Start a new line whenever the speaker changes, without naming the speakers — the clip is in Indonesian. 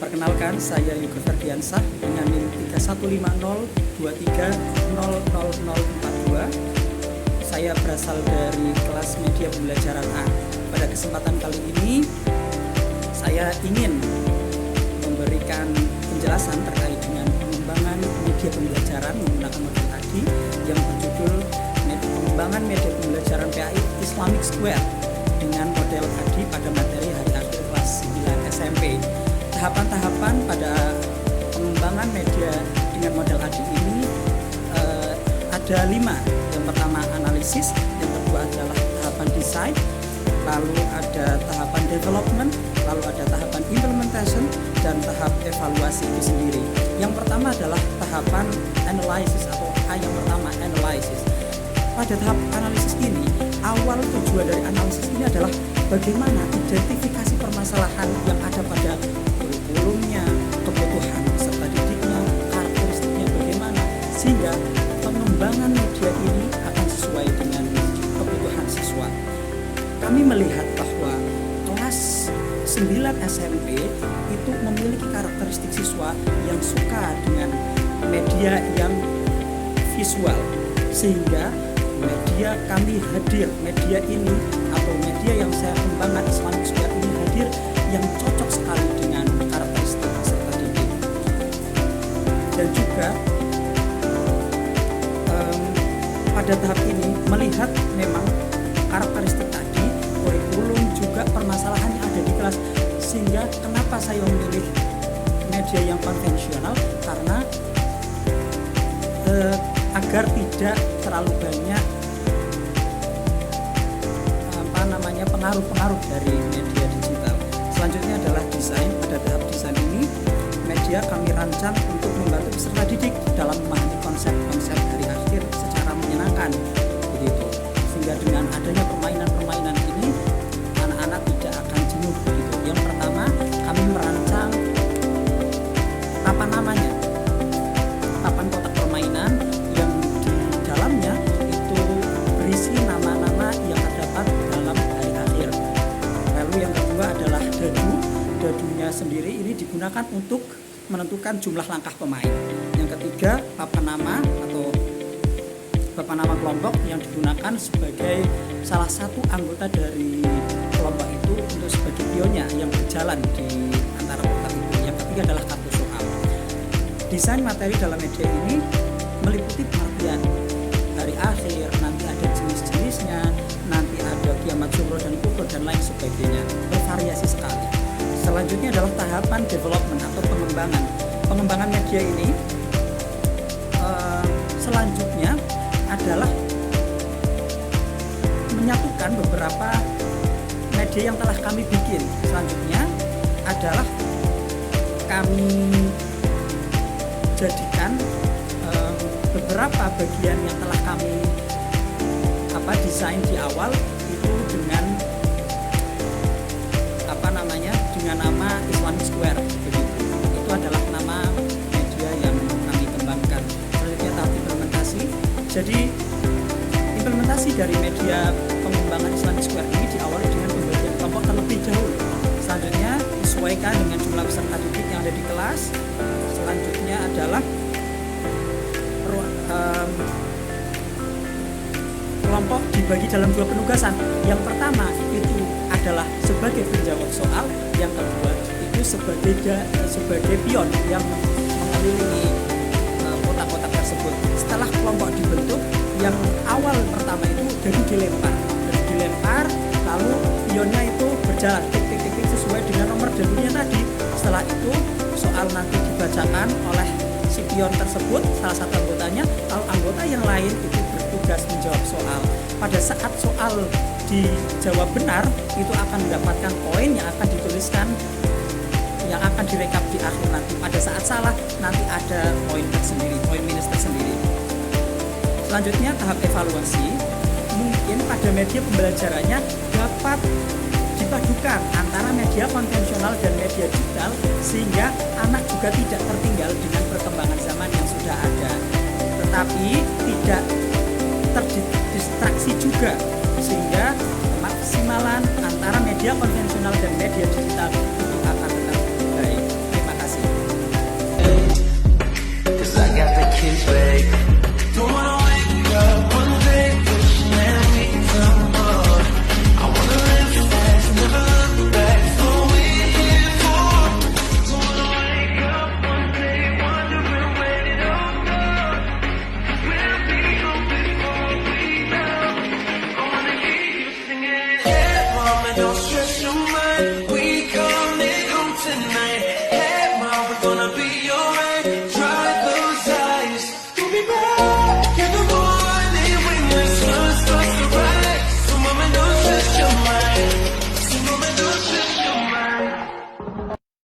Perkenalkan, saya Yoga Ferdiansah dengan NIM 315023000042. Saya berasal dari kelas media pembelajaran A. Pada kesempatan kali ini, saya ingin memberikan penjelasan terkait dengan pengembangan media pembelajaran menggunakan model ADI yang berjudul Pengembangan Media Pembelajaran PAI Islamic Square dengan model ADI pada materi hari akhir kelas 9 SMP. Tahapan-tahapan pada pengembangan media dengan model ADI ini ada 5. Yang pertama analisis, yang kedua adalah tahapan desain, lalu ada tahapan development, lalu ada tahapan implementation, dan tahap evaluasi itu sendiri. Yang pertama adalah tahapan analysis atau A yang pertama, analysis. Pada tahap analisis ini, awal tujuan dari analisis ini adalah bagaimana identifikasi permasalahan yang ada pada kurikulumnya, kebutuhan peserta didiknya, karakteristiknya bagaimana, sehingga pengembangan media ini akan sesuai dengan kebutuhan siswa. Kami melihat bahwa kelas 9 SMP itu memiliki karakteristik siswa yang suka dengan media yang visual, sehingga media kami hadir, media ini atau media yang saya kembangkan Islamic Square ini hadir yang cocok sekali dengan karakteristik peserta didik. Dan juga pada tahap ini melihat memang karakteristik tadi, kurikulum juga permasalahan yang ada di kelas, sehingga kenapa saya memilih media yang konvensional, karena agar tidak terlalu banyak pengaruh-pengaruh dari media digital. Selanjutnya adalah desain. Pada tahap desain ini, media kami rancang untuk membantu peserta didik dalam memahami konsep-konsep hari akhir secara menyenangkan, begitu. Sehingga dengan adanya permainan-permainan ini, anak-anak tidak akan jenuh, begitu. Yang pertama, kami merancang papan namanya, papan kotak permainan yang di dalamnya itu berisi nama-nama yang terdapat dalam hari akhir. Lalu yang kedua adalah dadu. Dadunya sendiri ini digunakan untuk menentukan jumlah langkah pemain. Yang ketiga, papan nama atau papan nama kelompok yang digunakan sebagai salah satu anggota dari kelompok itu untuk sebagai pionnya yang berjalan di antara kotak itu. Yang ketiga adalah kartu soal. Desain materi dalam media ini meliputi pengertian hari akhir, nanti ada jenis-jenisnya, nanti ada kiamat sumro dan kubur dan lain sebagainya, bervariasi sekali. Selanjutnya adalah tahapan development atau pengembangan media ini. Selanjutnya adalah menyatukan beberapa media yang telah kami bikin. Selanjutnya adalah kami jadikan beberapa bagian yang telah kami desain di awal itu dengan dengan nama Islamic Square, begitu. Itu adalah nama media yang kami kembangkan. Selanjutnya tahap implementasi. Jadi implementasi dari media pengembangan Islamic Square ini diawali dengan pembagian kelompok terlebih dahulu. Selanjutnya disesuaikan dengan jumlah peserta didik yang ada di kelas. Selanjutnya adalah kelompok dibagi dalam 2 penugasan. Yang pertama itu adalah sebagai penjawab soal, yang kedua itu sebagai pion yang mengelilingi kotak-kotak tersebut. Setelah kelompok dibentuk, yang awal pertama itu jadi dilempar, lalu pionnya itu berjalan tik-tik-tik sesuai dengan nomor dadunya tadi. Setelah itu soal nanti dibacakan oleh si pion tersebut, salah satu anggotanya, lalu anggota yang lain itu bertugas menjawab soal. Pada saat soal dijawab benar, itu akan mendapatkan poin yang akan dituliskan, yang akan direkap di akhir nanti. Pada saat salah, nanti ada poin tersendiri, poin minus tersendiri. Selanjutnya tahap evaluasi. Mungkin pada media pembelajarannya dapat dipadukan antara media konvensional dan media digital, sehingga anak juga tidak tertinggal dengan perkembangan zaman yang sudah ada, tetapi tidak terdistraksi juga, sehingga kemaksimalan antara media konvensional dan media digital